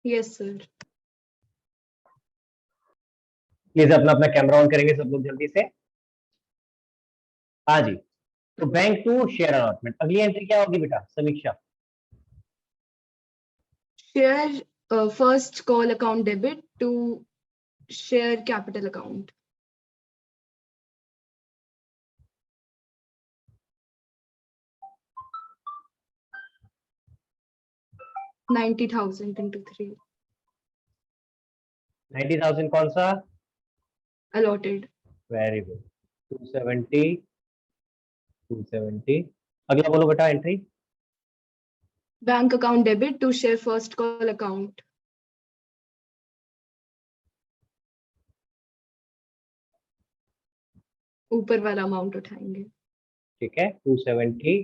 Yes sir. Please अपना अपना camera on करेंगे सब लोग जल्दी से। हाँ जी, तो बैंक टू शेयर अलॉटमेंट, अगली एंट्री क्या होगी बेटा Samiksha? Share first call account debit to share capital account. $90,000 into 3 90,000 कौन सा? allotted। Very good, 270 270। अगला बोलो बेटा entry. Bank account debit to share first call account. ऊपर वाला अमाउंट उठाएंगे। ठीक है, 270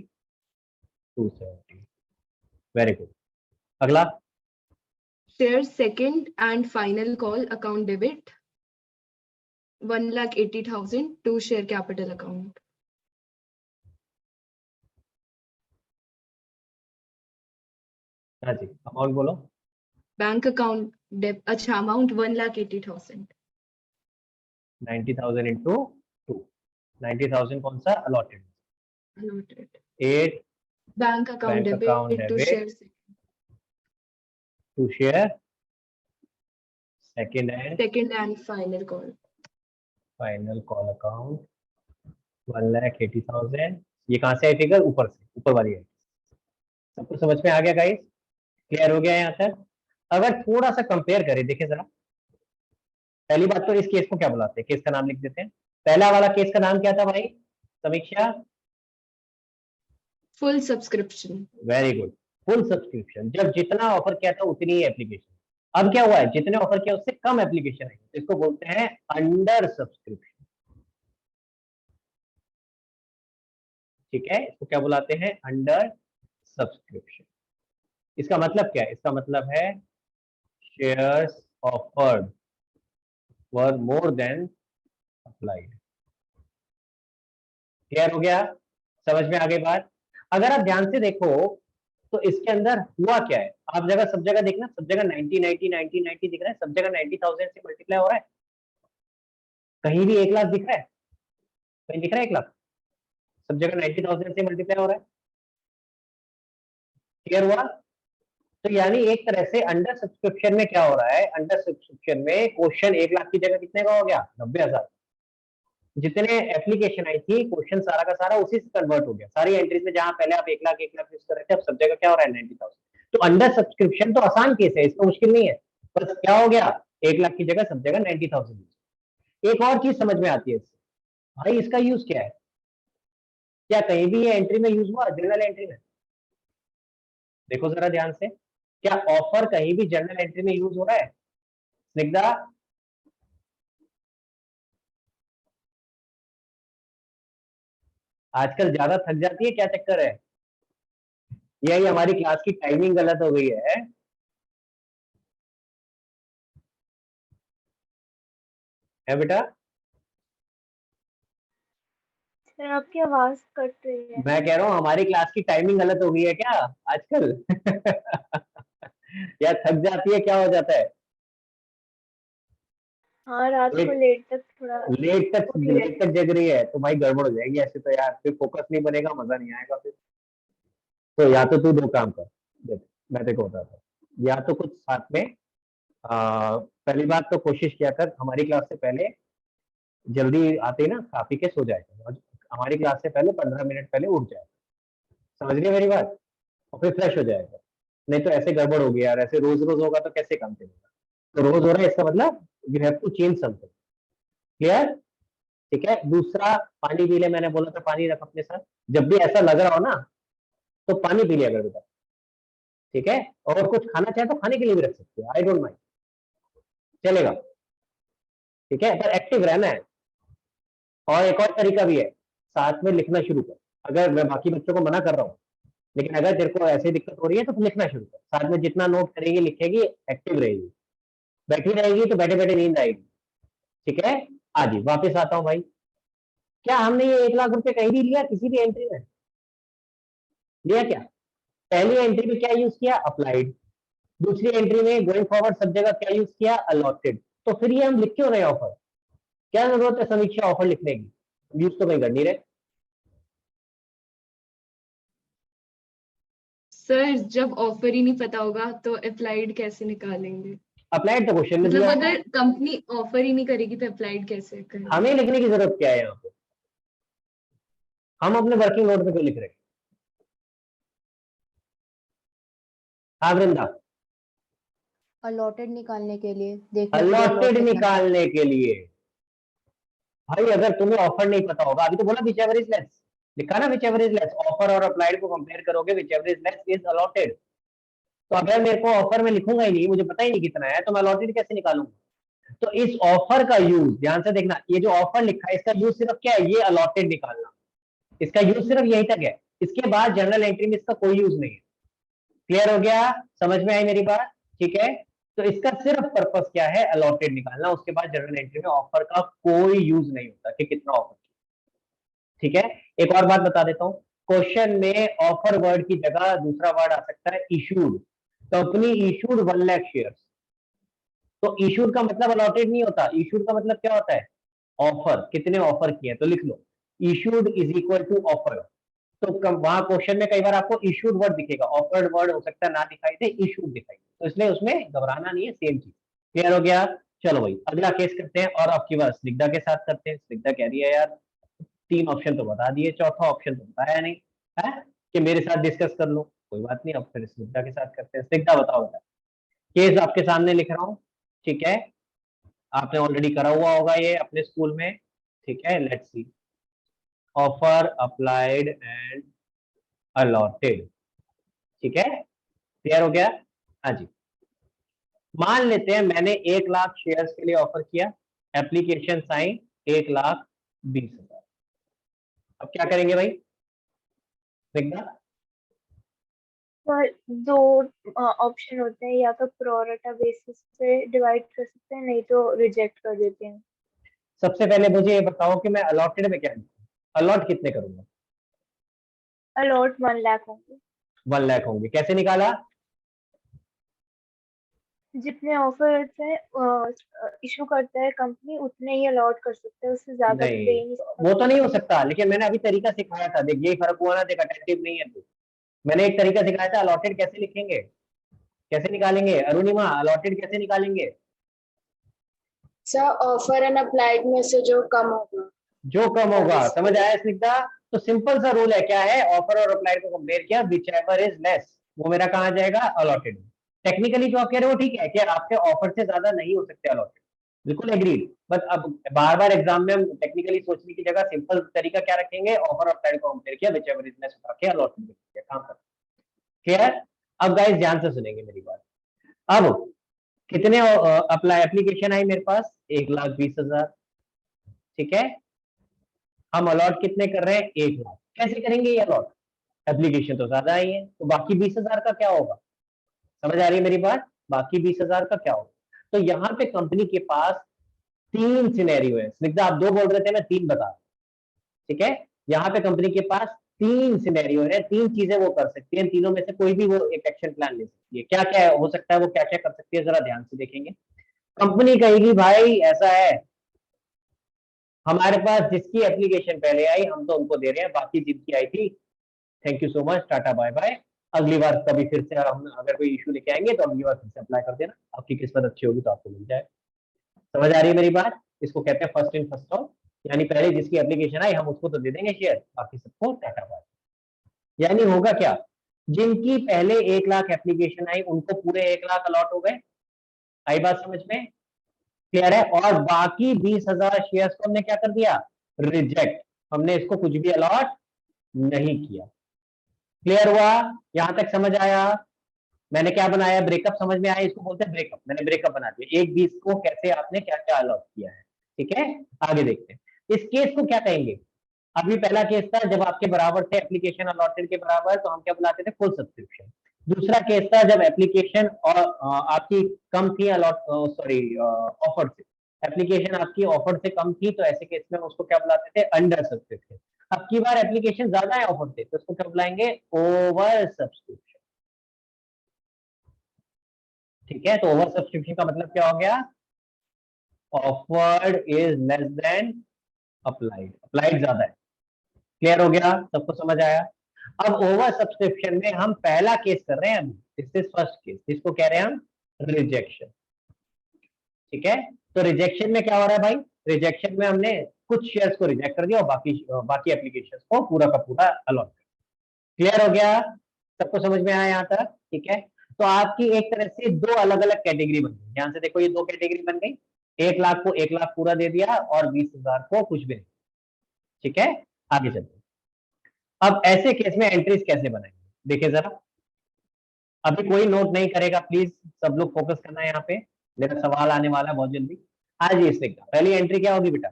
वेरी गुड। अगला share second and final call account debit 1,80,000 to share capital account. हाँ जी, अमाउंट बोलो। बैंक अकाउंट अच्छा अमाउंट 1,80,000। 90,000 इंटू 2, 90,000 कौन सा? Allotted. allotted। 8 bank account bank account debit to debit share to share second and final call call account 1,80,000। ये कहाँ से I figure? ऊपर से, ऊपर वाली है। सबको समझ में आ गया गाइस? क्लियर हो गया यहाँ तक? अगर थोड़ा सा कंपेयर करें, देखिए जरा, पहली बात तो इस केस को क्या बुलाते हैं? केस का नाम लिख देते हैं। पहला वाला केस का नाम क्या था भाई समीक्षा? Full subscription. Very good, full subscription. जब जितना ऑफर किया था उतनी ही एप्लीकेशन। अब क्या हुआ है? जितने ऑफर किया उससे कम एप्लीकेशन है, इसको बोलते हैं अंडर सब्सक्रिप्शन। ठीक है, इसको क्या बुलाते हैं? Under subscription. इसका मतलब क्या है? इसका मतलब है शेयर्स ऑफर्ड वर मोर देन अप्लाइड। क्लियर हो गया? समझ में आ गई बात? अगर आप ध्यान से देखो तो इसके अंदर हुआ क्या है, आप जगह सब जगह देखना, सब जगह 90 90 90 90 दिख रहा है, सब जगह 90,000 से मल्टीप्लाई हो रहा है। कहीं भी 1 लाख दिख रहा है? कहीं दिख रहा है 1 लाख? सब जगह 90,000 से मल्टीप्लाई हो रहा है। क्लियर हुआ? तो यानी एक तरह से अंडर सब्सक्रिप्शन में क्या हो रहा है? अंडर सब्सक्रिप्शन में क्वेश्चन 1 लाख की जगह कितने का हो गया? 90,000। जितने एप्लीकेशन आई थी क्वेश्चन सारा का सारा उसी से कन्वर्ट हो गया। सारी एंट्रीज में जहां पहले आप 1 लाख यूज कर रहे थे, अब सब जगह क्या हो रहा है? 90,000। तो अंडर सब्सक्रिप्शन तो आसान केस है, इसमें मुश्किल नहीं है। बस क्या हो गया? 1 लाख की जगह सब जगह 90,000। एक और चीज समझ में आती है इससे, भाई इसका यूज क्या है? क्या कहीं भी ये एंट्री में यूज हुआ? जनरल एंट्री में देखो जरा ध्यान से, क्या ऑफर कहीं भी जनरल एंट्री में यूज हो रहा है? स्निग्धा, आजकल ज्यादा थक जाती है, क्या चक्कर है? यही हमारी क्लास की टाइमिंग गलत हो गई है बेटा? सर आपकी आवाज कट रही है। मैं कह रहा हूँ हमारी क्लास की टाइमिंग गलत हो गई है क्या आजकल? या थक जाती है, क्या हो जाता है? हाँ रात को लेट तक थोड़ा लेट तक जग रही है तो भाई गड़बड़ हो जाएगी ऐसे तो यार, फिर फोकस नहीं बनेगा, मजा नहीं आएगा फिर। तो या तो तू 2 काम कर, देख मैं तेरे को बताता हूँ, या तो कुछ साथ में पहली बात तो कोशिश किया कर हमारी क्लास से पहले जल्दी आते ही ना खा पी के सो जाएगा, और हमारी क्लास से पहले 15 मिनट पहले उठ जाएगा। समझ रही है मेरी बात? और फिर फ्रेश हो जाएगा। नहीं तो ऐसे गड़बड़ होगी यार, ऐसे रोज रोज होगा तो कैसे काम चलेगा? तो रोज हो रहा है इसका मतलब you have to change something. Clear? ठीक है। दूसरा, पानी पी ले, मैंने बोला था पानी रख अपने साथ, जब भी ऐसा लग रहा हो ना तो पानी पी लिया कर बेटा। ठीक है, और कुछ खाना चाहे तो खाने के लिए भी रख सकते हो, आई डोंट माइंड, चलेगा। ठीक है, पर एक्टिव रहना है। और एक और तरीका भी है, साथ में लिखना शुरू कर। अगर मैं बाकी बच्चों को मना कर रहा हूँ, लेकिन अगर तेरे को ऐसी दिक्कत हो रही है तो फिर लिखना शुरू कर। साथ में जितना नोट करेगी लिखेगी एक्टिव रहेगी, बैठी रहेगी तो बैठे बैठे नींद आएगी। ठीक है, आज ही वापस आता हूँ भाई। क्या हमने ये 1 लाख रुपए कहीं भी लिया? किसी भी एंट्री में लिया क्या? पहली एंट्री में क्या यूज किया? अप्लाइड। दूसरी एंट्री में गोइंग फॉरवर्ड सब जगह क्या यूज किया, अलॉटेड। तो फिर ये हम लिख क्यों रहे ऑफर, क्या जरूरत है समीक्षा ऑफर लिखने की, यूज तो कहीं कर नहीं रहे। सर जब ऑफर ही नहीं पता होगा तो अप्लाइड कैसे निकालेंगे? अप्लाइड तो क्वेश्चन में मतलब दिया है, अगर कंपनी ऑफर ही नहीं करेगी तो अप्लाइड कैसे करेंगे? हमें लिखने की जरूरत क्या है यहाँ पे, हम अपने वर्किंग नोट पे क्यों लिख रहे हैं। हाँ वृंदा, अलॉटेड निकालने के लिए, देखने के लिए अलॉटेड allot लिखना था। निकालने के लिए। भाई अगर तुम्हें ऑफर नहीं पता होगा, अभी तो बोला विच एवर इज लेस, लिखा ना which ever is less, offer और अप्लाइड को कंपेयर करोगे, which ever is less is allotted. तो अगर मेरे को ऑफर में लिखूंगा ही नहीं, मुझे पता ही नहीं कितना है, तो मैं अलॉटेड कैसे निकालूंगा। तो इस ऑफर का यूज ध्यान से देखना, ये जो ऑफर लिखा है इसका यूज सिर्फ क्या है, ये अलॉटेड निकालना, इसका यूज सिर्फ यही तक है, इसके बाद जनरल एंट्री में इसका कोई यूज नहीं है। क्लियर हो गया, समझ में आई मेरी बात, ठीक है। तो इसका सिर्फ पर्पस क्या है, अलॉटेड निकालना, उसके बाद जनरल एंट्री में ऑफर का कोई यूज नहीं होता कि कितना ऑफर, ठीक है। एक और बात बता देता हूं, क्वेश्चन में ऑफर वर्ड की जगह दूसरा वर्ड आ सकता है issued. Company issued 1 lakh share, तो इशूड का मतलब अलॉटेड नहीं होता, इशूड का मतलब क्या होता है, ऑफर, कितने ऑफर किए, तो लिख लो issued is equal to offer. तो वहां क्वेश्चन में कई बार आपको इशूड वर्ड दिखेगा, ऑफर्ड वर्ड हो सकता है ना दिखाई दे, इशूड दिखाई दे, तो इसलिए उसमें घबराना नहीं है, सेम चीज। क्लियर हो गया, चलो भाई अगला केस करते हैं, और आपकी बात स्निग्धा के साथ करते हैं। स्निग्धा कह रही है यार 3 ऑप्शन तो बता दिए, चौथा ऑप्शन तो बताया नहीं है कि मेरे साथ डिस्कस कर लो, कोई बात नहीं, अब फिर स्निग्धा के साथ करते हैं। स्निग्धा बताओ बेटा, केस आपके सामने लिख रहा हूँ, ठीक है, आपने ऑलरेडी करा हुआ होगा ये अपने स्कूल में, ठीक है। Let's see, offer applied and allotted, ठीक है, क्लियर हो गया। हाँ जी, मान लेते हैं मैंने 1 लाख शेयर्स के लिए ऑफर किया, एप्लीकेशन साइन 1,20,000। अब क्या करेंगे भाई, देखना। पर दो ऑप्शन होते हैं, या तो प्रोरेटा बेसिस पे डिवाइड कर सकते हैं, नहीं तो रिजेक्ट कर देते हैं। सबसे पहले मुझे ये बताओ कि मैं अलॉटेड में क्या लिखूं, अलॉट कितने करूंगा, अलॉट 1 लाख होंगे। 1 लाख होंगे, कैसे निकाला, जितने ऑफर इशू करता है कंपनी उतने ही अलॉट कर सकते हैं, उससे ज्यादा तो नहीं दे ही नहीं वो तो नहीं हो सकता। सकता, लेकिन मैंने अभी तरीका सिखाया था, देख यही फर्क हुआ ना, देख अटेंटिव नहीं है तू। मैंने एक तरीका सिखाया था, अलॉटेड कैसे लिखेंगे, कैसे निकालेंगे, अरुणिमा अलॉटेड कैसे निकालेंगे। सर ऑफर एंड अप्लाइड में से जो कम होगा, जो कम होगा, समझ आया स्निग्धा। तो सिंपल सा रूल है, क्या है, ऑफर और अप्लाइड को कंपेयर किया, विच एवर इज लेस, वो मेरा कहाँ जाएगा, अलॉटेड। टेक्निकली जो आप कह रहे हो ठीक है कि आपके ऑफर से ज्यादा नहीं हो सकते अलॉटेड, बिल्कुल एग्रीड, बट अब बार बार एग्जाम में हम टेक्निकली सोचने की जगह सिंपल तरीका क्या रखेंगे, ऑफर और अप्लाइड को कंपेयर किया, विच एवर इज लेस उठा के अलॉटेड किया, काम कर। क्लियर। अब गाइस ध्यान से सुनेंगे मेरी बात। अब कितने अप्लाई एप्लीकेशन आई मेरे पास, 1,20,000, ठीक है। हम अलॉट कितने कर रहे हैं, 1 लाख। कैसे करेंगे ये अलॉट, एप्लीकेशन तो ज्यादा आई है, तो बाकी 20,000 का क्या होगा, समझ आ रही है मेरी बात, बाकी 20,000 का क्या होगा। तो यहाँ पे कंपनी के पास 3 सिनेरियो है, स्निग्धा आप 2 बोल रहे थे, मैं 3 बता, ठीक है। यहाँ पे कंपनी के पास 3 सिनेरियो है, 3 चीजें वो कर सकती है, तीनों में से कोई भी वो एक एक्शन प्लान ले सकती है। क्या क्या हो सकता है, वो क्या क्या कर सकती है, जरा ध्यान से देखेंगे। कंपनी कहेगी भाई ऐसा है, हमारे पास जिसकी एप्लीकेशन पहले आई हम तो उनको दे रहे हैं, बाकी जिनकी आई थी thank you so much, tata bye bye, अगली बार कभी फिर से हम अगर कोई इशू लेके आएंगे तो अगली बार फिर से अप्लाई कर देना, आपकी किस्मत अच्छी होगी तो आपको मिल जाए। समझ आ रही है मेरी बात, इसको कहते हैं फर्स्ट इन फर्स्ट आउट, यानी पहले जिसकी एप्लीकेशन आई हम उसको तो दे देंगे शेयर, बाकी सबको टाटा बाय। यानी होगा क्या, जिनकी पहले 1 लाख एप्लीकेशन आई उनको पूरे 1 लाख अलॉट हो गए, आई बात समझ में, क्लियर है। और बाकी 20,000 शेयर्स को हमने क्या कर दिया, रिजेक्ट, हमने इसको कुछ भी अलॉट नहीं किया। क्लियर हुआ, यहां तक समझ आया। मैंने क्या बनाया, ब्रेकअप समझ में आया, इसको बोलते हैं ब्रेकअप, मैंने ब्रेकअप बना दिया, 1-20 को कैसे आपने क्या क्या अलॉट किया है, ठीक है। आगे देखते हैं इस केस को क्या कहेंगे। अभी पहला केस था जब आपके बराबर थे एप्लीकेशन अलॉटेड के बराबर, तो हम क्या बुलाते थे, फुल सब्सक्रिप्शन। दूसरा केस था जब एप्लीकेशन और आपकी कम थी अलॉट, सॉरी ऑफर से, एप्लीकेशन आपकी ऑफर से कम थी, तो ऐसे केस में उसको क्या बुलाते थे, अंडर सब्सक्रिप्शन। अब की बार एप्लीकेशन ज्यादा है ऑफर से, तो उसको क्या बुलाएंगे, ओवर सब्सक्रिप्शन। ठीक है, तो ओवर सब्सक्रिप्शन का मतलब क्या हो गया, offered is less than applied, applied ज्यादा है। क्लियर हो गया, सबको समझ आया। अब ओवर सब्सक्रिप्शन में हम पहला केस कर रहे हैं, दिस इज फर्स्ट केस, इसको कह रहे हैं हम रिजेक्शन। ठीक है, तो रिजेक्शन में क्या हो रहा है भाई, रिजेक्शन में हमने कुछ शेयर्स को रिजेक्ट कर दिया और बाकी एप्लीकेशंस को पूरा का पूरा अलॉट। क्लियर हो गया, सबको समझ में आया यहाँ तक? ठीक है, तो आपकी एक तरह से दो अलग अलग कैटेगरी बन गई। ध्यान से देखो, ये दो कैटेगरी बन गई, 1 लाख को 1 लाख पूरा दे दिया और 20,000 को कुछ भी नहीं। ठीक है, आगे चलते हैं। अब ऐसे केस में एंट्रीज कैसे बनाएंगे, देखिए जरा। अभी कोई नोट नहीं करेगा प्लीज, सब लोग फोकस करना है यहाँ पे, मेरा सवाल आने वाला है बहुत जल्दी। हाँ जी, इससे पहली एंट्री क्या होगी बेटा?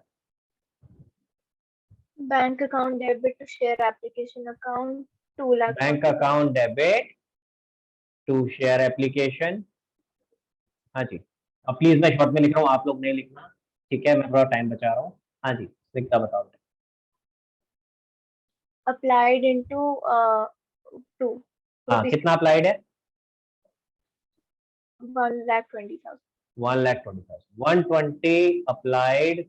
Bank account debit to share application account 2 lakh. Bank account debit to share application. हाँ जी, अब प्लीज मैं शॉर्ट में लिख रहा हूँ, आप लोग नहीं लिखना, ठीक है, मैं थोड़ा टाइम बचा रहा हूँ। हाँ जी, लिखता बताओ। अप्लाइड इनटू 2 हाँ, कितना अप्लाइड है? 1,20,000। 1,20,000, 120 applied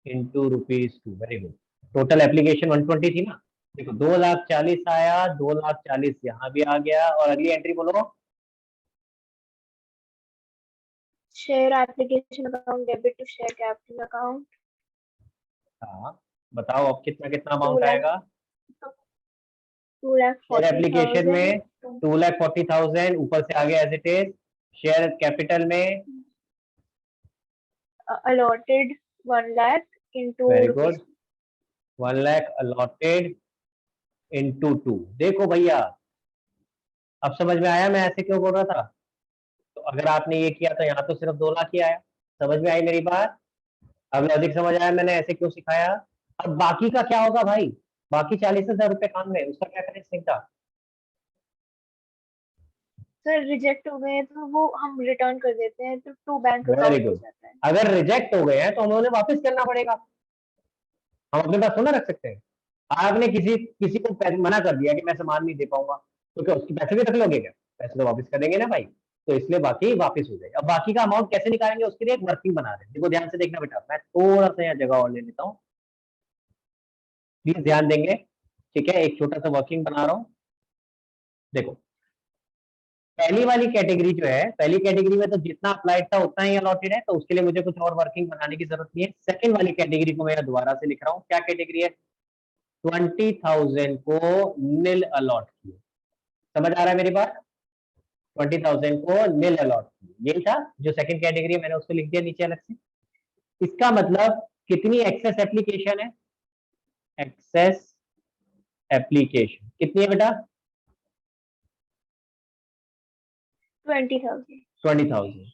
into ₹2। Very good. Total application 120 थी ना, देखो 2,40,000 आया, 2,40,000 यहाँ भी आ गया, और अगली एंट्री बोलो। Share application account debit to share capital account. हाँ, बताओ अब कितना कितना 2 अमाउंट लाख आएगा? 2,40,000 शेयर एप्लीकेशन में 2,40,000 ऊपर से आगे as it is. Share capital में allotted 1 lakh into very rupees good, 1 lakh allotted into 2। देखो भैया, अब समझ में आया मैं ऐसे क्यों बोल रहा था? तो अगर आपने ये किया तो यहाँ तो सिर्फ 2 लाख ही आया। समझ में आई मेरी बात? अब अधिक समझ आया मैंने ऐसे क्यों सिखाया। अब बाकी का क्या होगा भाई, बाकी 40,000 रुपए काम में, उसका क्या करें सीखा? सर रिजेक्ट हो गए हैं तो वो हम रिटर्न कर देते हैं, तो टू बैंक वेरी अकाउंट हो गुड, जाता है। अगर रिजेक्ट हो गए हैं तो हमें उन्हें वापस करना पड़ेगा, हम अपने पास थोड़ा रख सकते हैं। आपने किसी किसी को मना कर दिया कि मैं सामान नहीं दे पाऊंगा, तो क्या उसके पैसे भी रख लोगे क्या? पैसे तो वापस कर देंगे ना भाई, तो इसलिए बाकी वापस हो जाएगा। अब बाकी का अमाउंट कैसे निकालेंगे, उसके लिए एक वर्किंग बना रहे हैं। देखो ध्यान से देखना बेटा, मैं थोड़ा सा यहाँ जगह और ले लेता हूँ, प्लीज ध्यान देंगे। ठीक है, एक छोटा सा वर्किंग बना रहा हूँ। देखो, पहली वाली कैटेगरी जो है, पहली कैटेगरी में तो जितना अप्लाइड था उतना ही अलॉटेड है, तो उसके लिए मुझे कुछ और वर्किंग बनाने की जरूरत नहीं है। सेकंड वाली कैटेगरी को मैं दोबारा से लिख रहा हूँ, क्या कैटेगरी है? 20,000 को नील अलॉट किए। समझ आ रहा है मेरी बात? 20,000 को नील अलॉट किए, यही था जो सेकंड कैटेगरी, मैंने उसको लिख दिया नीचे अलग से। इसका मतलब कितनी एक्सेस एप्लीकेशन है? एक्सेस एप्लीकेशन कितनी है बेटा? 20,000। 20,000।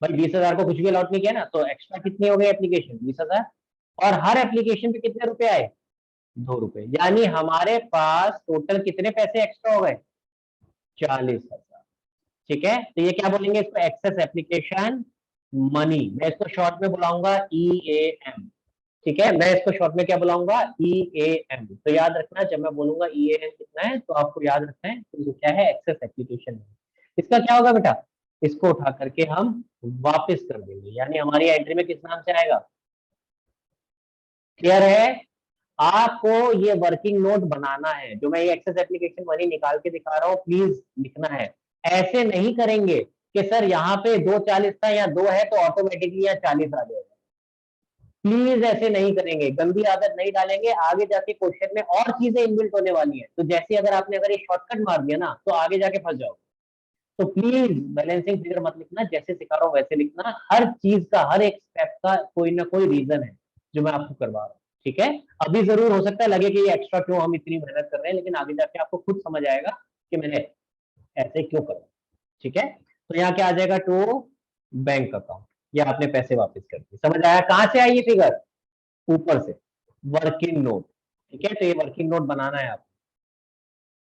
भाई 20,000 को कुछ भी अलॉट नहीं किया ना, तो एक्स्ट्रा कितनी हो गई एप्लीकेशन? 20,000। और हर एप्लीकेशन पे कितने रुपए आए? 2 रुपए। यानी हमारे पास टोटल कितने पैसे एक्स्ट्रा हो गए? 40,000। ठीक है, तो ये क्या बोलेंगे इसको? Excess application money. मैं इसको शॉर्ट में बुलाऊंगा EAM। ठीक है, मैं इसको शॉर्ट में क्या बुलाऊंगा? EAM। तो याद रखना, जब मैं बोलूंगा EAM कितना है तो आपको याद रखना है तो क्या है? Excess application. इसका क्या होगा बेटा? इसको उठा करके हम वापस कर देंगे, यानी हमारी एंट्री में किस नाम से आएगा? क्लियर है? आपको ये वर्किंग नोट बनाना है, जो मैं ये एक्सेस एप्लीकेशन मनी निकाल के दिखा रहा हूँ, प्लीज लिखना है। ऐसे नहीं करेंगे कि सर यहाँ पे 2,40 था या 2 है तो ऑटोमेटिकली यहाँ 40 आ जाएगा। प्लीज ऐसे नहीं करेंगे, गंदी आदत नहीं डालेंगे, आगे जाके क्वेश्चन में और चीजें इनबिल्ट होने वाली है। तो जैसे अगर ये शॉर्टकट मार दिया ना तो आगे जाके फंस जाओगे। तो प्लीज बैलेंसिंग फिगर मत लिखना, जैसे सिखा रहा हूँ वैसे लिखना। हर चीज का, हर एक स्टेप का कोई ना कोई रीजन है जो मैं आपको करवा रहा हूँ। ठीक है, अभी जरूर हो सकता है लगे कि ये एक्स्ट्रा क्यों हम इतनी मेहनत कर रहे हैं, लेकिन आगे जाके आपको खुद समझ आएगा कि मैंने ऐसे क्यों करा। ठीक है, तो यहाँ क्या आ जाएगा? टू बैंक अकाउंट, या आपने पैसे वापस कर दिए। समझ आया? कहां से आई ये फिगर? ऊपर से, वर्किंग नोट। ठीक है, तो ये वर्किंग नोट बनाना है आपको।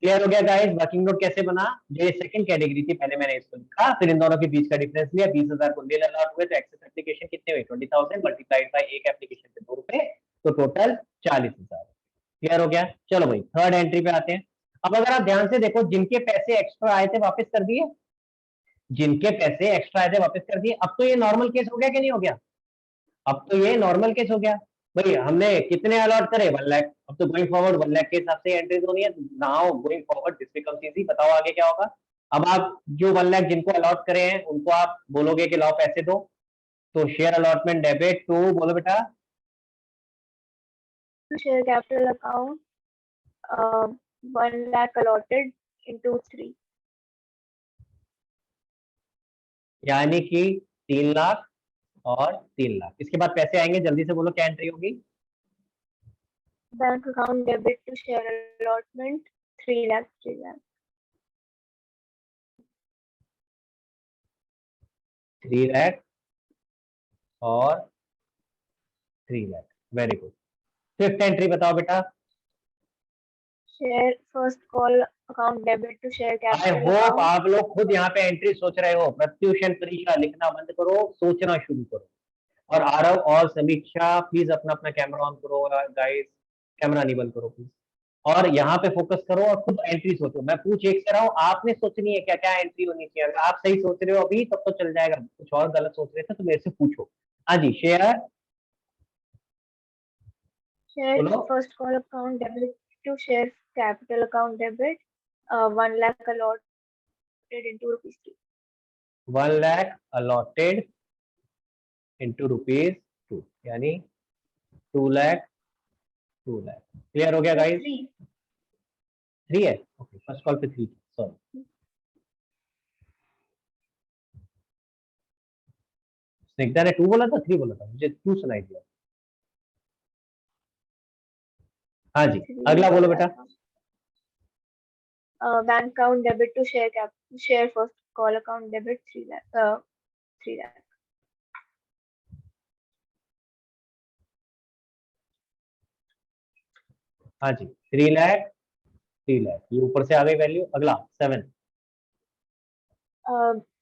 क्लियर हो गया गाइस? वर्किंग नोट कैसे बना? जो ये सेकंड कैटेगरी थी, पहले मैंने इसको लिखा, फिर इन दोनों के बीच का डिफरेंस लिया। 20,000 को नील अलॉट हुए तो एक्सेस एप्लीकेशन कितने हुए? 20,000 मल्टीप्लाइड बाय एक एप्लीकेशन पे 2 रुपए, तो टोटल 40,000। क्लियर हो गया? चलो भाई थर्ड एंट्री पे आते हैं। अब अगर आप ध्यान से देखो, जिनके पैसे एक्स्ट्रा आए थे वापस कर दिए, जिनके पैसे एक्स्ट्रा आए थे वापस कर दिए। अब तो ये नॉर्मल केस हो गया कि नहीं हो गया? अब तो ये नॉर्मल केस हो गया भाई। हमने कितने अलॉट करे? 1 लाख। अब तो गोइंग फॉरवर्ड 1 लाख के हिसाब से एंट्रीज होनी है। Now going forward this becomes easy. बताओ आगे क्या होगा? अब आप जो 1 लाख जिनको अलॉट करे हैं उनको आप बोलोगे कि लाओ पैसे दो, तो शेयर अलॉटमेंट डेबिट टू, बोलो बेटा, share capital account, 1 lakh allotted into 3. यानी कि 3 लाख और 3 लाख। इसके बाद पैसे आएंगे, जल्दी से बोलो क्या एंट्री होगी? Bank account debit to share allotment 3 lakh 3 lakh. 3 lakh और 3 lakh. Very good. Fifth entry बताओ बेटा। Share first call account debit to share I capital hope account. आप लोग खुद यहाँ पे एंट्री सोच रहे हो। प्रत्युषण परीक्षा लिखना बंद करो, सोचना शुरू करो। और आरव और समीक्षा प्लीज अपना अपना कैमरा ऑन करो गाइस, कैमरा नहीं बंद करो प्लीज। और यहाँ पे फोकस करो और खुद एंट्री सोचो। मैं पूछ एक से रहा हूँ, आपने सोचनी है क्या क्या एंट्री होनी चाहिए। अगर आप सही सोच रहे हो अभी तब तो चल जाएगा, कुछ और गलत सोच रहे थे तो मेरे से पूछो। हाँ जी, शेयर Share बोलो। first call account debit to share capital account debit, 1 lakh allotted into rupees 2. 1 lakh allotted into rupees 2, यानी 2 लाख 2 लाख। क्लियर हो गया गाइस? 3. 3 है, ओके। फर्स्ट कॉल पे 3, सॉरी। स्निग्धा ने 2 बोला था, 3 बोला था, मुझे 2 सुनाई दिया। हाँ जी, अगला बोलो बेटा। Bank account debit to share first call account debit 3 lakh 3 lakh. हाँ जी, 3 लाख 3 लाख, ये ऊपर से आ गई वैल्यू। अगला 7।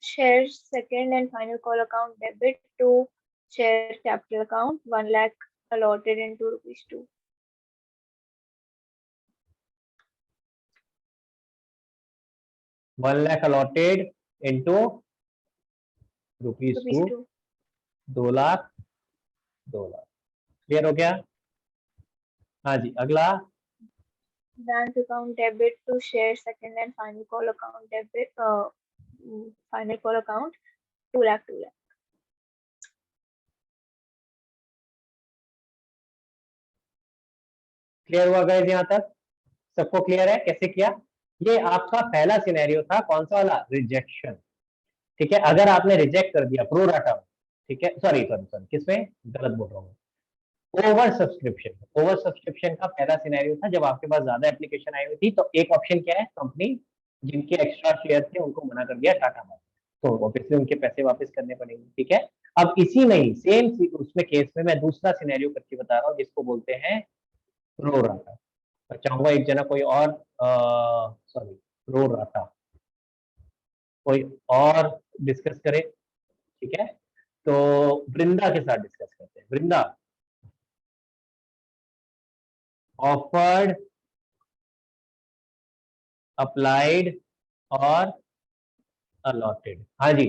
Share second and final call account debit to share capital account 1 lakh allotted into rupees 2. 1 lakh allotted into rupees 2, 2 lakh 2 lakh. Clear हो गया? हाँ जी, अगला Bank account debit to share second and final call account debit, final call account 2 lakh 2 lakh. Clear हुआ guys? यहाँ तक सबको clear है कैसे किया? ये आपका पहला सिनेरियो था, कौन सा वाला? रिजेक्शन। ठीक है, अगर आपने रिजेक्ट कर दिया प्रो राटा, ठीक है, सॉरी सॉरी सॉरी, किसमें गलत बोल रहा हूँ, ओवर सब्सक्रिप्शन। ओवर सब्सक्रिप्शन का पहला सिनेरियो था जब आपके पास ज्यादा एप्लीकेशन आई हुई थी, तो एक ऑप्शन क्या है, कंपनी जिनके एक्स्ट्रा शेयर थे उनको मना कर दिया, टाटा बाय, तो ऑब्वियसली उनके पैसे वापस करने पड़ेंगे। ठीक है, अब इसी में ही सेम उसमें केस में मैं दूसरा सिनेरियो करके बता रहा हूँ जिसको बोलते हैं प्रो राटा। मैं चाहूंगा एक जना कोई और, सॉरी, प्रो राटा कोई और डिस्कस करे। ठीक है, तो वृंदा के साथ डिस्कस करते हैं। वृंदा, ऑफर्ड, अप्लाइड और अलॉटेड। हाँ जी,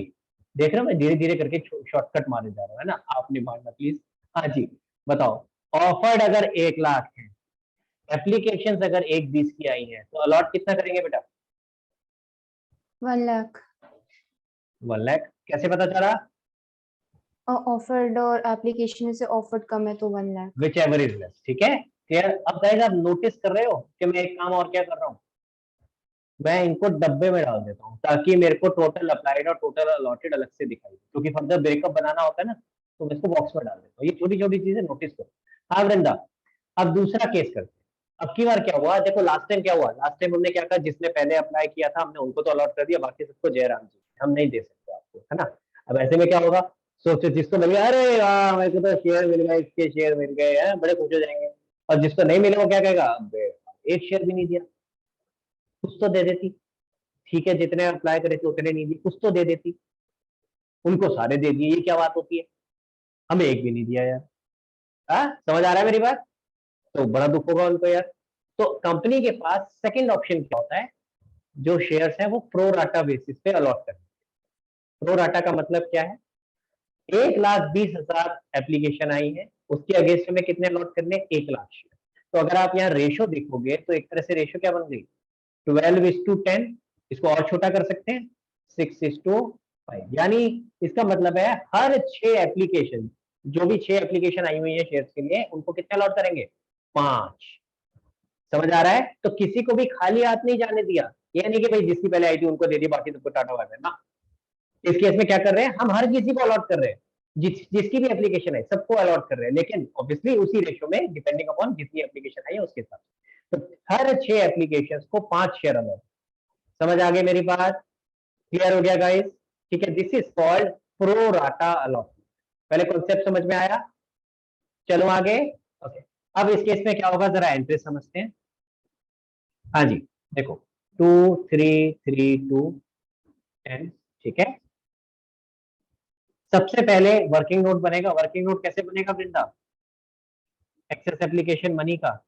देख रहे हो मैं धीरे धीरे करके शॉर्टकट मारे जा रहा हूँ, है ना, आपने मानना प्लीज। हाँ जी, बताओ। ऑफर्ड अगर 1 लाख है, एप्लीकेशंस अगर 1/20 की आई हैं, तो अलॉट कितना करेंगे बेटा? 1 लाख। 1 लाख कैसे पता चला? ऑफर्ड और एप्लीकेशन से ऑफर्ड कम है तो 1 lakh. Which ever is less. ठीक है, क्लियर? अब गाइस आप नोटिस कर रहे हो कि मैं एक काम और क्या कर रहा हूँ, मैं इनको डब्बे में डाल देता हूँ ताकि मेरे को टोटल अप्लाइड और टोटल अलॉटेड अलग से दिखाई दे, क्योंकि फर्दर ब्रेकअप बनाना होता है ना, तो मैं इसको बॉक्स में डाल देता हूँ। ये छोटी छोटी चीजें नोटिस करो। हाँ वृंदा, अब दूसरा केस करते हैं। अब की बार क्या हुआ, देखो लास्ट टाइम क्या हुआ, लास्ट टाइम हमने क्या कहा, जिसने पहले अप्लाई किया था हमने उनको तो अलॉट कर दिया, बाकी सबको जयराम जी हम नहीं दे सकते आपको, है ना। अब ऐसे में क्या होगा, सोचो जिसको लगे अरे वाह मेरे को तो शेयर मिल गए, इसके शेयर मिल गए हैं, बड़े खुश हो जाएंगे। और जिसको नहीं मिले वो क्या कहेगा, अबे एक शेयर भी नहीं दिया, कुछ तो दे देती। ठीक है, जितने अप्लाई करे थे उतने नहीं दिए, कुछ तो दे देती, उनको सारे दे दिए, ये क्या बात होती है, हमें एक भी नहीं दिया यार। समझ आ रहा है मेरी बात? तो बड़ा दुख होगा उनको यार। तो कंपनी के पास सेकंड ऑप्शन क्या होता है, जो शेयर्स है वो प्रो राटा बेसिस पे अलॉट करते हैं। प्रो राटा का मतलब क्या है? 1,20,000 एप्लीकेशन आई है, उसके अगेंस्ट में कितने अलॉट करने? 1,00,000 शेयर। तो अगर आप यहाँ रेशो देखोगे तो एक तरह से रेशो क्या बन गई? 12:10। इसको और छोटा कर सकते हैं, 6:5। यानी इसका मतलब है हर 6 एप्लीकेशन, जो भी 6 एप्लीकेशन आई हुई है शेयर्स के लिए, उनको कितने अलॉट करेंगे? 5। समझ आ रहा है? तो किसी को भी खाली हाथ नहीं जाने दिया। ये नहीं कि भाई जिसकी पहले आई थी उनको दे दी, बाकी सबको टाटा बाय बाय ना। इस केस में क्या कर रहे हैं, हम हर किसी को अलॉट कर रहे हैं, जिसकी भी एप्लीकेशन है सबको अलॉट कर रहे हैं, लेकिन ऑब्वियसली उसी रेशो में, डिपेंडिंग अपॉन जितनी एप्लीकेशन आई है उसके साथ। तो हर 6 एप्लीकेशन को 5 शेयर अलॉट। समझ आ गई मेरी बात? क्लियर हो गया गाइस? ठीक है, this is called pro rata allotment. पहले कॉन्सेप्ट समझ में आया? चलो आगे। ओके, अब इस केस में क्या होगा, जरा एंट्री समझते हैं। हाँ जी, देखो 2 3 3 2 10। ठीक है, सबसे पहले वर्किंग नोट बनेगा। वर्किंग नोट कैसे बनेगा वृंदा? एक्सेस एप्लीकेशन मनी का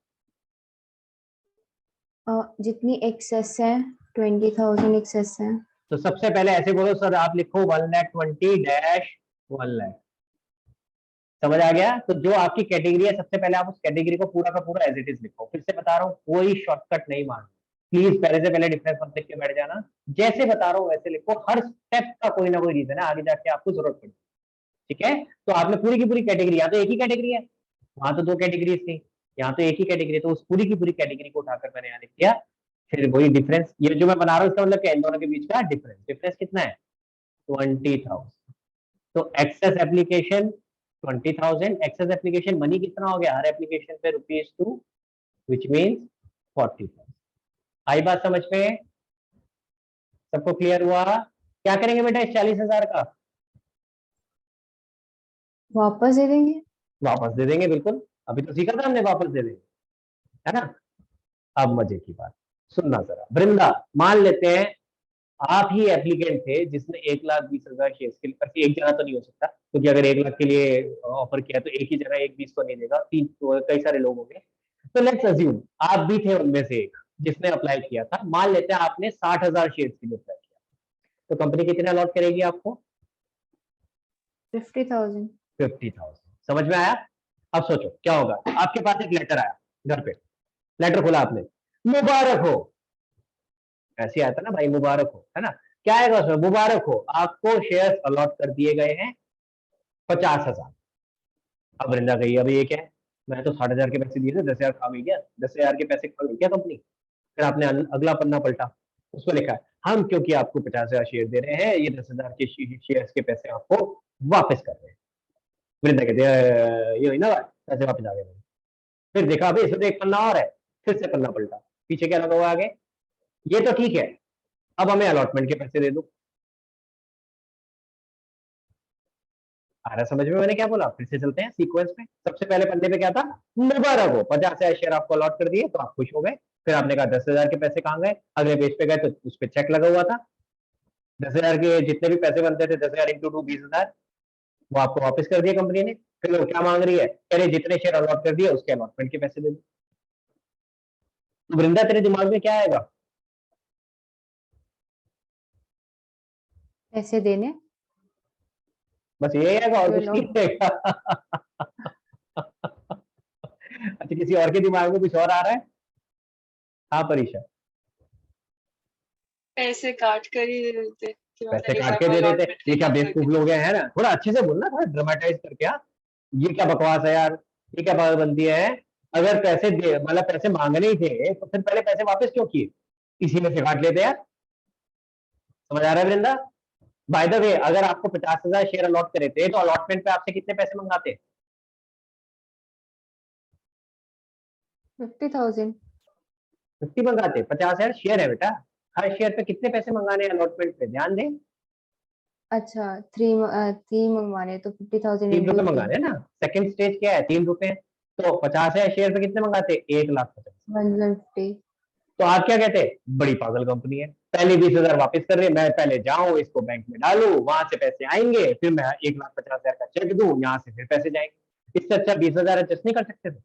जितनी एक्सेस है 20,000 एक्सेस है। तो सबसे पहले ऐसे बोलो सर, आप लिखो 1,20,100,000। समझ आ गया? तो जो आपकी कैटेगरी है, सबसे पहले आप उस कैटेगरी को पूरा का पूरा एज इट इज लिखो। फिर से बता रहा हूँ, कोई शॉर्टकट नहीं मारना। प्लीज पहले से पहले डिफरेंस मत लिख के बैठ जाना, जैसे बता रहा हूँ वैसे लिखो। हर स्टेप का कोई ना कोई रीजन है, आगे जाके आपको जरूरत पड़ेगी। ठीक है, तो आपने पूरी की पूरी कैटेगरी, यहाँ तो एक ही कैटेगरी है, वहां तो 2 कैटेगरीज थी, यहाँ तो एक ही कैटेगरी, तो उस पूरी की पूरी कैटेगरी को उठाकर मैंने यहाँ लिख दिया। फिर वही डिफरेंस, ये जो मैं बना रहा हूँ इसका मतलब क्या है, इन दोनों के बीच का डिफरेंस। डिफरेंस कितना है? 20,000। तो excess application 20,000, excess application money कितना हो गया हर एप्लीकेशन पे? ₹2, विच मीन्स 40,000। आई बात समझ में? सबको क्लियर हुआ? क्या करेंगे बेटा इस 40,000 का? वापस दे देंगे। वापस दे देंगे, बिल्कुल। अभी तो सीखा था हमने, वापस दे देंगे, है ना। अब मजे की बात सुनना जरा। वृंदा, मान लेते हैं आप ही एप्लीकेंट थे जिसने 1,20,000 शेयर के लिए, एक जना तो नहीं हो सकता, क्योंकि अगर 1 लाख के लिए ऑफर किया तो एक ही जना 1,20 तो नहीं देगा, 3 तो कई सारे लोग होंगे। तो लेट्स अज्यूम आप भी थे उनमें से एक जिसने अप्लाई किया था। मान लेते हैं आपने 60,000 शेयर के लिए अप्लाई किया, तो कंपनी कितने अलॉट करेगी आपको? 50,000। 50,000। समझ में आया? अब सोचो क्या होगा। आपके पास एक लेटर आया घर पे, लेटर खोला आपने, मुबारक हो, ऐसे आता ना भाई, मुबारक हो, है ना। क्या आएगा उसमें? मुबारक हो, आपको शेयर अलॉट कर दिए गए हैं 50,000। अब वृंदा गई, अब ये क्या है, मैं तो 60,000 के पैसे दिए थे, 10,000 खा गई क्या? 10,000 के पैसे खा गई क्या कंपनी? फिर आपने अगला पन्ना पलटा, उसमें लिखा है हम क्योंकि आपको 50,000 शेयर दे रहे हैं, ये 10,000 के शेयर के पैसे आपको वापस कर रहे हैं। वृंदा कहते हैं ये हुई ना बात, पैसे वापस आ गए। फिर देखा अभी इसमें तो एक पन्ना और है, फिर से पन्ना पलटा, पीछे क्या लगा हुआ आगे, ये तो ठीक है, अब हमें अलॉटमेंट के पैसे दे दो। आ रहा समझ में मैंने क्या बोला? फिर से चलते हैं सीक्वेंस में। सबसे पहले पन्ने पे क्या था? मुबारक हो, 50,000 शेयर आपको अलॉट कर दिए, तो आप खुश हो गए। फिर आपने कहा 10,000 के पैसे कहाँ गए? अगले पेज पे गए तो उस पर चेक लगा हुआ था, 10,000 के जितने भी पैसे बनते थे, 10,000 इंटू 2 20,000, वो आपको वापस कर दिया कंपनी ने। फिर वो क्या मांग रही है, कह रही जितने शेयर अलॉट कर दिए उसके अलॉटमेंट के पैसे दे दो। तो वृंदा तेरे दिमाग में क्या आएगा? पैसे देने। बस ये आएगा और कुछ चलो। नहीं आएगा? अच्छा, किसी और के दिमाग में कुछ और आ रहा है? हाँ परीक्षा, पैसे काट कर ही दे देते कि पैसे मतलब काट के दे देते, ये क्या बेवकूफ allotment लोग हैं ना? थोड़ा अच्छे से बोलना, थोड़ा ड्रामेटाइज करके। हाँ, ये क्या बकवास है यार, ये क्या पागलबंदी है? अगर पैसे दे, मतलब पैसे मांगने ही थे तो फिर पहले पैसे वापस क्यों किए? इसी में से काट लेते यार। समझ आ रहा है वृंदा? बाय द वे, अगर आपको 50,000 शेयर अलॉट करे थे तो अलॉटमेंट पे आपसे कितने पैसे मंगाते? 50,000। 50 मंगाते। 50,000 शेयर है बेटा, हर शेयर पे कितने पैसे मंगाने हैं अलॉटमेंट पे? ध्यान दें, अच्छा 3 मंगवाने तो 50,000 3 रुपए इंटू 3। मंगाने हैं ना। सेकंड स्टेज क्या है? 3 रुपए। तो 50,000 शेयर पे कितने मंगाते? 1,50,000। 150। तो आप क्या कहते हैं, बड़ी पागल कंपनी है, पहले 20,000 वापस कर रही है, मैं पहले जाऊं इसको बैंक में डालूं, वहां से पैसे आएंगे, फिर मैं 1,50,000 का चेक दूं, यहाँ से फिर पैसे जाएंगे। इससे अच्छा 20,000 एडजस्ट नहीं कर सकते थे?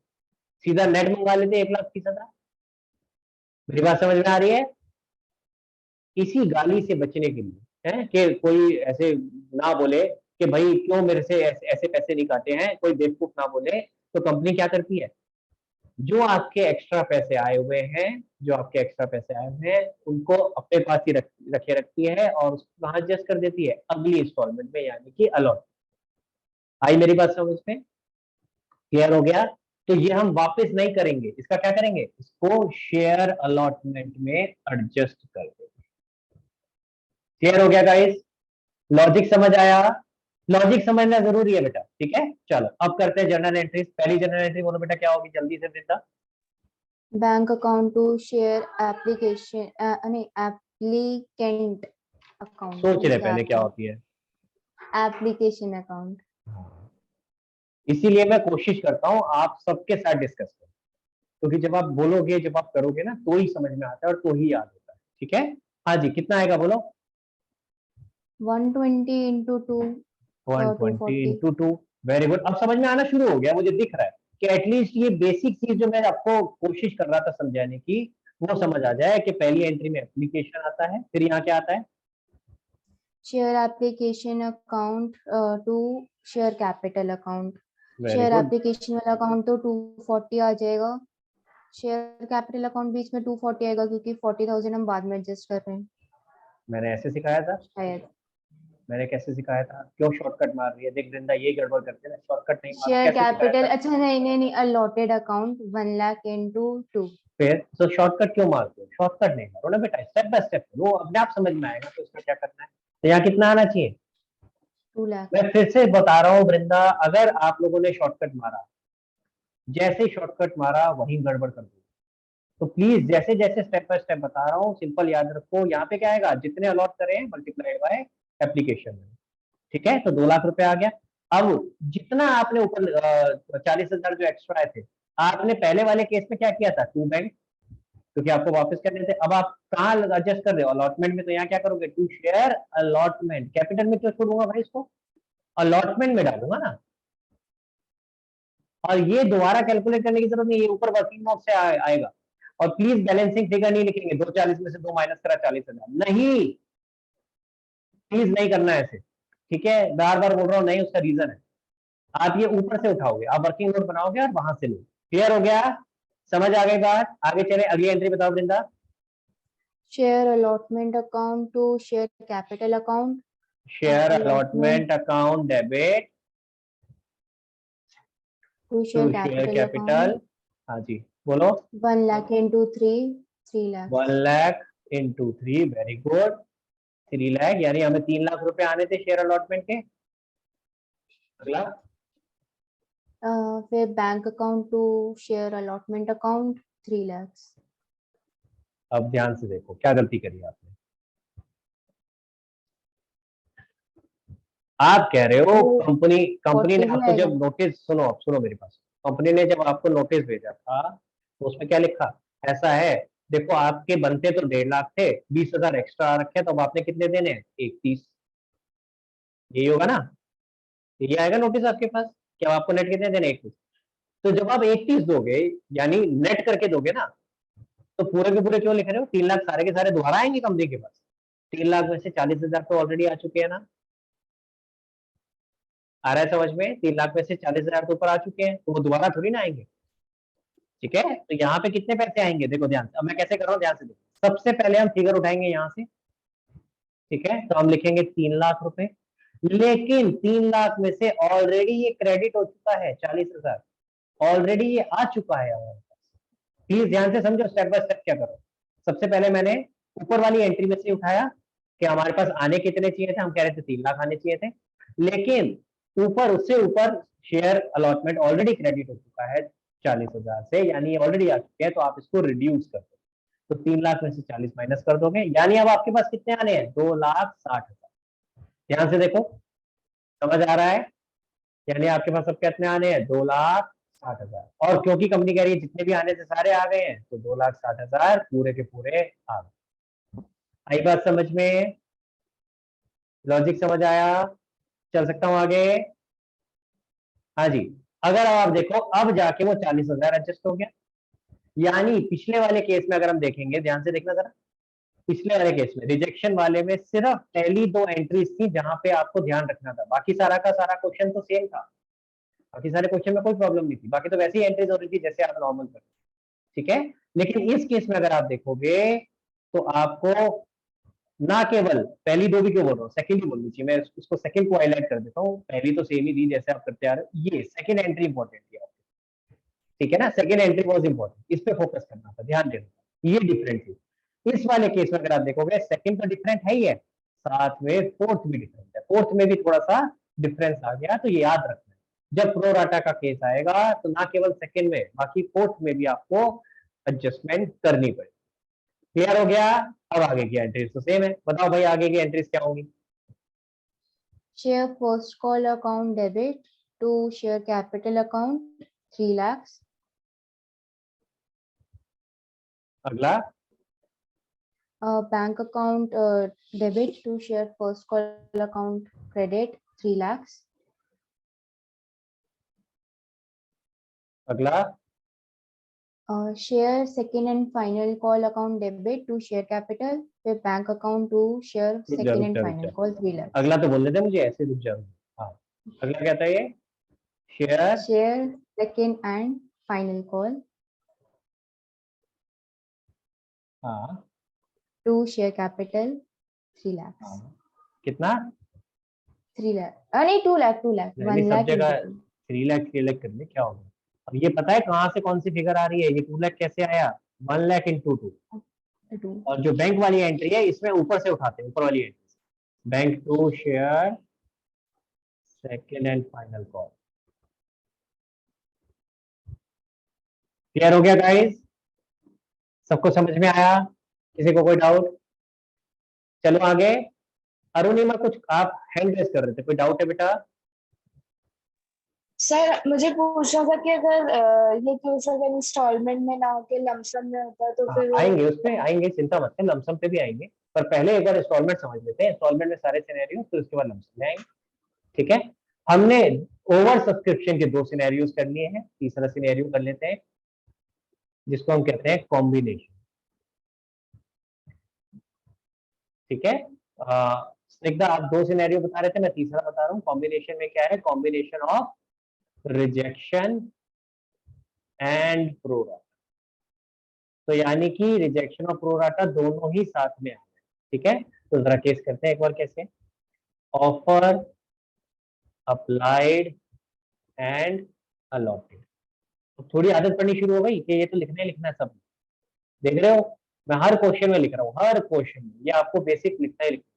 सीधा नेट मंगा लेते 1,30,000। मेरी बात समझ में आ रही है? इसी गाली से बचने के लिए है कि कोई ऐसे ना बोले कि भाई क्यों मेरे से ऐसे ऐसे पैसे नहीं काटे हैं, कोई बेवकूफ ना बोले। तो कंपनी क्या करती है, जो आपके एक्स्ट्रा पैसे आए हुए हैं, जो आपके एक्स्ट्रा पैसे आए हुए हैं उनको अपने पास ही रखे रखती है और उसको कहाँ एडजस्ट कर देती है, अगली इंस्टॉलमेंट में, यानी कि अलॉट। आई मेरी बात समझ में, क्लियर हो गया? तो ये हम वापस नहीं करेंगे, इसका क्या करेंगे, इसको शेयर अलॉटमेंट में एडजस्ट कर देंगे। क्लियर हो गया गाइस? लॉजिक समझ आया? लॉजिक समझना जरूरी है बेटा, ठीक है। चलो अब करते हैं जर्नल एंट्रीज। पहली जर्नल एंट्री बोलो बेटा क्या होगी, जल्दी से Vrinda. Bank account to share application नहीं एप्लीकेंट अकाउंट सोच रहे पहले क्या होती है। Application account. इसीलिए मैं कोशिश करता हूं आप सबके साथ डिस्कस करें, क्योंकि जब आप बोलोगे, जब आप करोगे ना, तो ही समझ में आता है और तो ही याद होता है, ठीक है। हाँ जी, कितना आएगा बोलो। 120 into 2 120 240। इंटू 2। वेरी गुड, अब समझ में आना शुरू हो गया, मुझे दिख रहा है कि एटलीस्ट ये बेसिक चीज जो मैं आपको कोशिश कर रहा था समझाने की, वो समझ आ जाए कि पहली एंट्री में एप्लीकेशन आता है, फिर यहाँ क्या आता है, share application account to share capital account. Very share good. Application वाला अकाउंट तो 240 आ जाएगा, शेयर कैपिटल अकाउंट बीच में 240 आएगा क्योंकि 40,000 हम बाद में एडजस्ट कर रहे हैं मैंने ऐसे सिखाया था, शायद। मैंने कैसे सिखाया था, क्यों शॉर्टकट मार रही है, देख वृंदा ये गड़बड़ करते हैं ना, शॉर्टकट नहीं मारो, शेयर कैसे सिखाया कैपिटल, था। अच्छा नहीं नहीं नहीं, अलॉटेड अकाउंट 1 लाख into 2। फिर तो शॉर्टकट क्यों मारते हो, शॉर्टकट नहीं मारो ना बेटा, स्टेप बाय स्टेप वो अपने आप समझ में आएगा। तो इसमें क्या करना है, तो यहाँ कितना आना चाहिए, 2 लाख। मैं फिर से बता रहा हूँ वृंदा, अगर आप लोगों ने शॉर्टकट मारा, जैसे शॉर्टकट मारा वही गड़बड़ कर दो। तो प्लीज जैसे जैसे स्टेप बाय स्टेप बता रहा हूँ, सिंपल याद रखो, यहाँ पे क्या आएगा, जितने अलॉट करे हैं मल्टीप्लाइड बाय एप्लीकेशन में, ठीक है। तो 2 लाख रुपए आ गया। अब जितना आपने ऊपर 40,000 जो एक्स्ट्रा आए थे, आपने पहले वाले केस में क्या किया था, टू बैंक, क्योंकि आपको वापस करने थे। अब आप कहाँ एडजस्ट कर रहे हो, अलॉटमेंट में, तो यहाँ क्या करोगे, टू शेयर अलॉटमेंट, कैपिटल में क्यों छोड़ूंगा भाई इसको, अलॉटमेंट में डालूंगा ना। और ये दोबारा कैलकुलेट करने की जरूरत नहीं, ये ऊपर वर्किंग नोट से आएगा। और प्लीज बैलेंसिंग फिगर नहीं लिखेंगे, 240 में से 2 माइनस करा 40,000, नहीं, प्लीज नहीं करना है ऐसे, ठीक है। बार बार बोल रहा हूँ नहीं, उसका रीजन है, आप ये ऊपर से उठाओगे, आप वर्किंग नोट बनाओगे और वहां से लो। क्लियर हो गया, समझ आ गई बात? आगे चले, अगली एंट्री बताओ Vrinda. Share allotment account to share capital account. Share allotment account debit to to share share capital capital. Account हाँ जी बोलो। 1 lakh into 3 lakh. 1 lakh into 3, very good. 3 lakh, यानी हमें 3 लाख रुपए आने थे शेयर अलॉटमेंट के। अगला, फिर bank account to share allotment account 3 lakh. अब ध्यान से देखो क्या गलती करी आपने। आप कह रहे हो तो कंपनी कंपनी ने 40 भी आपको आएगा। जब नोटिस, सुनो अब सुनो मेरी पास, कंपनी ने जब आपको नोटिस भेजा था तो उसमें क्या लिखा, ऐसा है, देखो आपके बनते तो 1.5 लाख थे, 20,000 एक्स्ट्रा आ रखे, तो अब आपने कितने देने हैं, 31, यही होगा ना, ये आएगा नोटिस आपके पास कि अब आपको नेट कितने देने, 31। तो जब आप 31 दोगे, यानी नेट करके दोगे ना, तो पूरे के पूरे क्यों लिख रहे हो, 3 लाख सारे के सारे दोबारा आएंगे कंपनी के पास। 3 लाख में से 40,000 तो ऑलरेडी आ चुके हैं ना, आ रहा है समझ में, 3 लाख में से 40,000 तो ऊपर आ चुके हैं, तो वो दोबारा थोड़ी ना आएंगे, ठीक है। तो यहाँ पे कितने पैसे आएंगे, देखो ध्यान से, अब मैं कैसे कर रहा हूँ ध्यान से देखो। सबसे पहले हम फिगर उठाएंगे यहाँ से, ठीक है, तो हम लिखेंगे 3 लाख रुपए, लेकिन 3 लाख में से ऑलरेडी ये क्रेडिट हो चुका है 40,000, ऑलरेडी ये आ चुका है हमारे पास। प्लीज ध्यान से समझो, स्टेप बाय स्टेप क्या करो। सबसे पहले मैंने ऊपर वाली एंट्री में से उठाया कि हमारे पास आने कितने चाहिए थे, हम कह रहे थे 3 लाख आने चाहिए थे, लेकिन ऊपर, उससे ऊपर शेयर अलॉटमेंट ऑलरेडी क्रेडिट हो चुका है 40,000 से, यानी ऑलरेडी आ चुके हैं, तो आप इसको रिड्यूस कर दो। तो 3 लाख में से 40 माइनस कर दोगे, यानी अब आपके पास कितने आने हैं, 2,60,000। ध्यान से देखो, समझ आ रहा है, यानी आपके पास अब कितने आने हैं, 2,60,000। और क्योंकि कंपनी कह रही है जितने भी आने थे सारे आ गए हैं, तो 2,60,000 पूरे के पूरे आ गए। आई बात समझ में, लॉजिक समझ आया? चल सकता हूं आगे? हाँ जी। अगर आप देखो, अब जाके वो 40,000 एडजस्ट हो गया, यानी पिछले वाले केस में अगर हम देखेंगे, ध्यान से देखना जरा, पिछले वाले केस में रिजेक्शन वाले में सिर्फ पहली 2 एंट्रीज थी जहां पे आपको ध्यान रखना था, बाकी सारा का सारा क्वेश्चन तो सेम था, बाकी सारे क्वेश्चन में कोई प्रॉब्लम नहीं थी, बाकी तो वैसी एंट्रीज हो रही थी जैसे आप नॉर्मल करते, ठीक है। लेकिन इस केस में अगर आप देखोगे तो आपको ना केवल पहली 2 भी क्यों बोल रहा हूँ, सेकंड ही बोलनी चाहिए, मैं उसको सेकंड को हाईलाइट कर देता हूँ, पहली तो सेम ही थी जैसे आप करते आ रहे हो, ये सेकंड एंट्री इंपॉर्टेंट थी आपकी, ठीक है ना, सेकंड एंट्री वाज इंपॉर्टेंट, इस पे फोकस करना था, ध्यान देना, ये डिफरेंट थी। इस वाले केस में अगर आप देखोगे सेकंड तो डिफरेंट है ही है, साथ में फोर्थ भी डिफरेंट है, फोर्थ में भी थोड़ा सा डिफरेंस आ गया, तो ये याद रखना है जब प्रोराटा का केस आएगा तो ना केवल सेकंड में बाकी फोर्थ में भी आपको एडजस्टमेंट करनी पड़ेगी। क्लियर हो गया? अब आगे की एंट्रीज तो सेम है, बताओ भाई आगे की एंट्रीज क्या होंगी? Share first call account debit to share capital account 3 lakhs. अगला Bank account debit to share first call account credit 3 lakhs. अगला Share second and final call account debit to share capital with bank account to share रुक जा, second रुक and जा, रुक final जा। call 3 lakhs. अगला तो बोल देते मुझे ऐसे रुक जाओ। हाँ अगला क्या था ये? Share Share second and final call हाँ to share capital 3 lakhs. हाँ कितना? 3 lakh. नहीं 2 lakh 2 lakh. नहीं, 1 सब lakh जगह into 2. 3 लाख 3 लाख करने क्या होगा? अब ये पता है कहाँ से कौन सी फिगर आ रही है? ये 2 लाख कैसे आया? 1 लाख इंटू 2। 2. और जो बैंक वाली एंट्री है इसमें ऊपर से उठाते हैं, ऊपर वाली entry, bank to share second and final call. Clear हो गया गाइस? सबको समझ में आया? किसी को कोई डाउट? चलो आगे। अरुणिमा कुछ आप हैंड रेस कर रहे थे, कोई डाउट है बेटा? सर मुझे पूछना था कि अगर ये केस अगर इंस्टॉलमेंट में ना होके लमसम में होता तो हाँ, फिर वो आएंगे उसमें आएंगे, चिंता मत कर, लमसम पे भी आएंगे, पर पहले एक बार इंस्टॉलमेंट समझ लेते हैं, इंस्टॉलमेंट में सारे सिनेरियो, फिर उसके बाद लमसम में आएंगे, ठीक है। हमने ओवर सब्सक्रिप्शन के 2 सिनेरियोस कर लिए हैं, तीसरा सिनेरियो कर लेते हैं जिसको हम कहते हैं कॉम्बिनेशन, ठीक है। स्निग्धा आप 2 सिनेरियो बता रहे थे, मैं तीसरा बता रहा हूँ। कॉम्बिनेशन में क्या है? Combination of rejection and pro rata, तो यानी कि रिजेक्शन और प्रोराटा दोनों ही साथ में आ गए, ठीक है। तो जरा केस करते हैं एक बार कैसे। ऑफर अप्लाइड एंड अलॉटेड, तो थोड़ी आदत पड़नी शुरू हो गई कि ये तो लिखना ही लिखना है सब, देख रहे हो मैं हर क्वेश्चन में लिख रहा हूँ, हर क्वेश्चन में ये आपको बेसिक लिखना ही लिखना,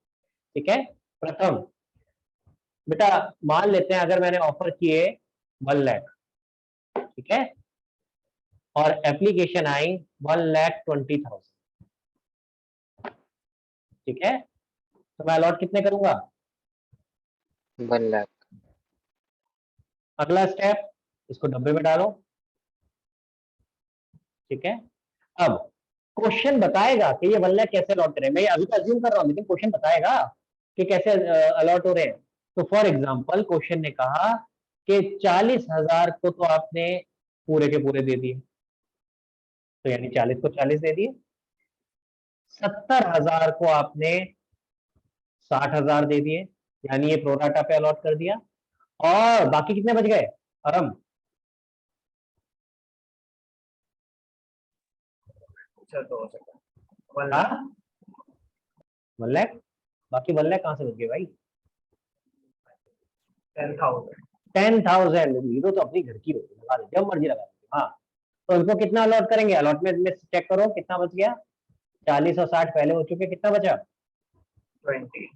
ठीक है। प्रथम बेटा मान लेते हैं अगर मैंने ऑफर किए 1 लाख, ठीक है, और एप्लीकेशन आई 1,20,000, ठीक है, तो मैं अलॉट कितने करूंगा? 1 लाख। अगला स्टेप, इसको डब्बे में डालो, ठीक है। अब क्वेश्चन बताएगा कि ये 1 लाख कैसे अलॉट करें, मैं अभी तो अज्यूम कर रहा हूं, लेकिन क्वेश्चन बताएगा कि कैसे अलॉट हो रहे हैं। तो फॉर एग्जांपल क्वेश्चन ने कहा कि 40,000 को तो आपने पूरे के पूरे दे दिए, तो यानी 40 को 40 दे दिए, 70,000 को आपने 60,000 दे दिए, यानी ये प्रोराटा पे अलॉट कर दिया, और बाकी कितने बच गए अरम? तो हो सकता है 1 हाँ 1 लाख, बाकी 1 लाख कहां से बच गए भाई? 10,000। 10,000 जीरो तो अपनी घर की होगी, लगा दे जब मर्जी लगा दे। हाँ तो इनको कितना अलॉट करेंगे? अलॉटमेंट में चेक करो कितना बच गया, 40 और 60 पहले हो चुके, कितना बचा? 20।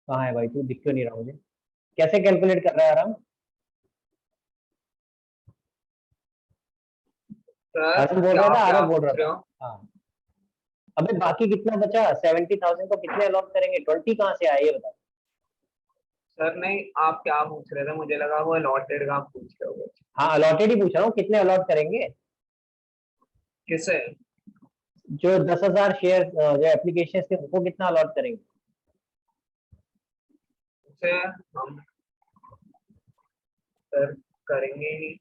कहाँ है भाई तू, दिख क्यों नहीं रहा मुझे? कैसे कैलकुलेट कर रहा है आराम? आराम बोल रहा था, आराम बोल रहा था। हाँ अबे बाकी कितना बचा? 70,000 को कितने अलॉट करेंगे? 20 कहाँ से आए ये बता। सर नहीं, आप क्या पूछ रहे थे? मुझे लगा वो अलॉटेड का आप पूछ रहे हो। हाँ अलॉटेड ही पूछ रहा हूँ, कितने अलॉट करेंगे? किसे? जो 10,000 शेयर जो एप्लीकेशन थे उनको कितना अलॉट करेंगे? उसे हम सर करेंगे ही।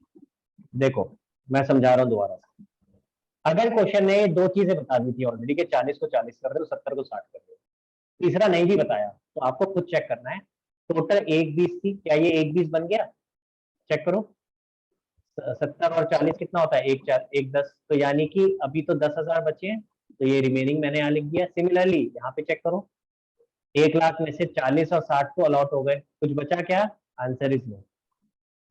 देखो मैं समझा रहा हूँ दोबारा से, अगर क्वेश्चन ने 2 चीजें बता दी थी ऑलरेडी कि 40 को 40 कर रहे हो, 70 को 60 कर रहे हो, तीसरा नहीं भी बताया, तो आपको खुद चेक करना है। टोटल 120 थी, क्या ये 120 बन गया? चेक करो। 70 और 40 कितना होता है? 1 4 1 10, तो यानी कि अभी तो 10,000 बचे हैं, तो ये रिमेनिंग मैंने यहाँ लिख दिया। सिमिलरली यहाँ पे चेक करो, 1 लाख में से 40 और 60 को अलॉट हो गए, कुछ बचा क्या? Answer is no.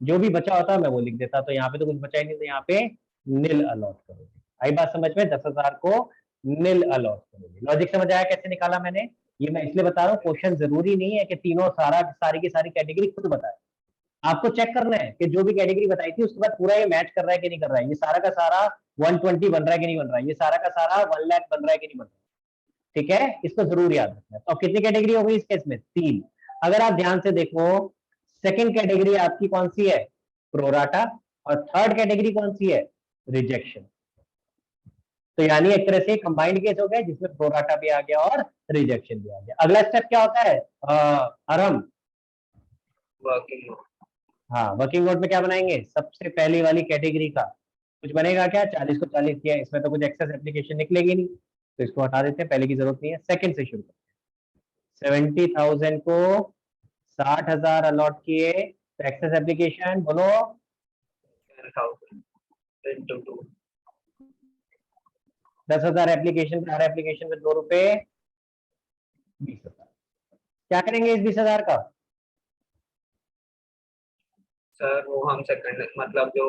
जो भी बचा होता मैं वो लिख देता, तो यहाँ पे तो कुछ बचा ही नहीं, तो यहाँ पे नील अलॉट करोगे। आई बात समझ में? 10,000 को नील अलॉट करोगे। लॉजिक समझ आया कैसे निकाला मैंने? ये मैं इसलिए बता रहा हूँ, क्वेश्चन जरूरी नहीं है कि तीनों सारी की सारी कैटेगरी खुद बताए। आपको चेक करना है कि जो भी कैटेगरी बताई थी उसके बाद पूरा ये मैच कर रहा है कि नहीं कर रहा है, ये सारा का सारा 120 बन रहा है कि नहीं बन रहा है, ये सारा का सारा 1 लाख बन रहा है कि नहीं बन रहा है। ठीक है, इसको जरूर याद रखना है। तो कितनी कैटेगरी हो गई इस केस में? 3। अगर आप ध्यान से देखो, सेकंड कैटेगरी आपकी कौन सी है? प्रोराटा। और थर्ड कैटेगरी कौन सी है? रिजेक्शन। तो यानी एक तरह से कंबाइंड केस हो गया जिसमें प्रोराटा भी आ गया और रिजेक्शन भी आ गया। अगला स्टेप क्या होता है अरम? Working note. हाँ, वर्किंग नोट में क्या बनाएंगे? सबसे पहली वाली कैटेगरी का कुछ बनेगा क्या? 40 को 40 किया, इसमें तो कुछ एक्सेस एप्लीकेशन निकलेगी नहीं, तो इसको हटा देते हैं, पहले की जरूरत नहीं है। सेकंड से शुरू करते हैं। 70,000 को 60,000 अलॉट किए, तो एक्सेस एप्लीकेशन बोलो 10,000 into 2। 10,000 एप्लीकेशन पे, हर एप्लीकेशन पे 2 रुपए, 20,000। क्या करेंगे इस 20,000 का? सर वो हम सेकंड मतलब जो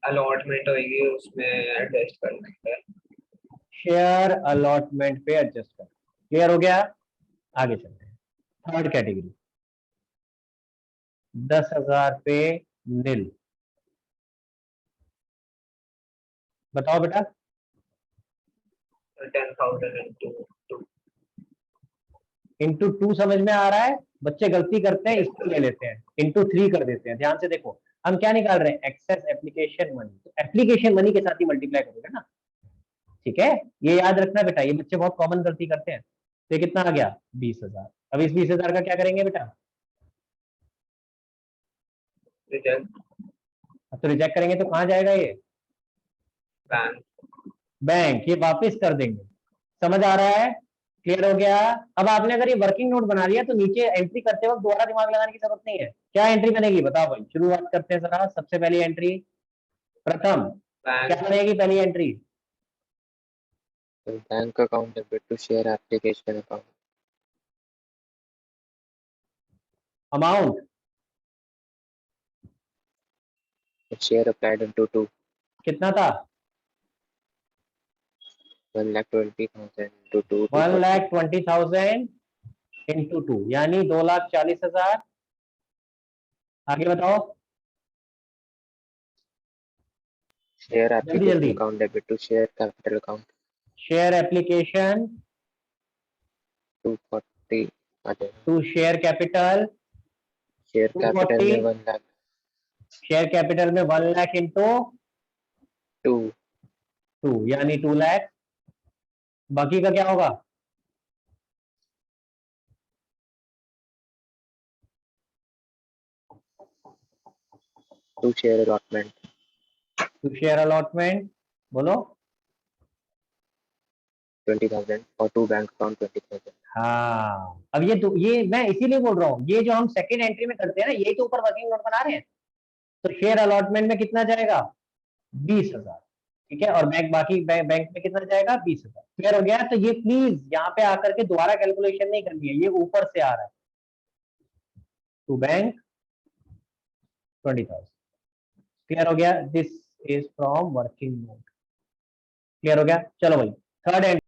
अलॉटमेंट होगी उसमें एडजस्ट कर लेंगे। शेयर अलॉटमेंट पे एडजस्ट कर। क्लियर हो गया? आगे चलते हैं। थर्ड कैटेगरी 10,000 पे नील। बताओ बेटा। 10,000 into 2। इंटू 2 समझ में आ रहा है? बच्चे गलती करते हैं, इसको ले लेते हैं, इंटू 3 कर देते हैं। ध्यान से देखो, हम क्या निकाल रहे हैं? Excess application money. तो एप्लीकेशन मनी के साथ ही मल्टीप्लाई करोगे ना, ठीक है? ये याद रखना बेटा, ये बच्चे बहुत कॉमन गलती करते हैं। तो कितना आ गया? 20,000। अब इस 20,000 का क्या करेंगे बेटा? रिजेक्ट। अब तो रिजेक्ट करेंगे तो कहाँ जाएगा ये? बैंक। बैंक। ये वापस कर देंगे। समझ आ रहा है? क्लियर हो गया? अब आपने अगर ये वर्किंग नोट बना लिया तो नीचे एंट्री करते वक्त दोबारा दिमाग लगाने की जरूरत नहीं है। क्या एंट्री बनेगी बताओ भाई? शुरुआत करते हैं जरा। सबसे पहली एंट्री, प्रथम क्या बैंक। बनेगी पहली entry? Bank account debit to share application account. Amount share applied into 2। कितना था? 1,20,000 into 2 1,20,000 इंटू 2 यानी 2,40,000। आगे बताओ शेयर जल्दी एप्लीकेशन जल्दी। Account debit to share capital account. Share application 240 आ जाएगा। To share capital. Share capital 240 में 1 लाख। शेयर कैपिटल में 1 लाख इंटू 2 यानी 2 लाख। बाकी का क्या होगा? To share allotment. To share allotment बोलो 20,000 और 2 बैंक अकाउंट 20,000। हाँ, अब ये मैं इसीलिए बोल रहा हूँ, ये जो हम सेकंड एंट्री में करते हैं ना, यही तो ऊपर वर्किंग नोट बना रहे हैं। तो शेयर अलॉटमेंट में कितना जाएगा? 20,000। ठीक है, और बैंक में कितना जाएगा? 20,000। क्लियर हो गया? तो ये प्लीज यहाँ पे आकर के दोबारा कैलकुलेशन नहीं करनी है, ये ऊपर से आ रहा है। To bank 20,000। क्लियर हो गया? This is from working note. Clear हो गया? चलो भाई, थर्ड एंट्री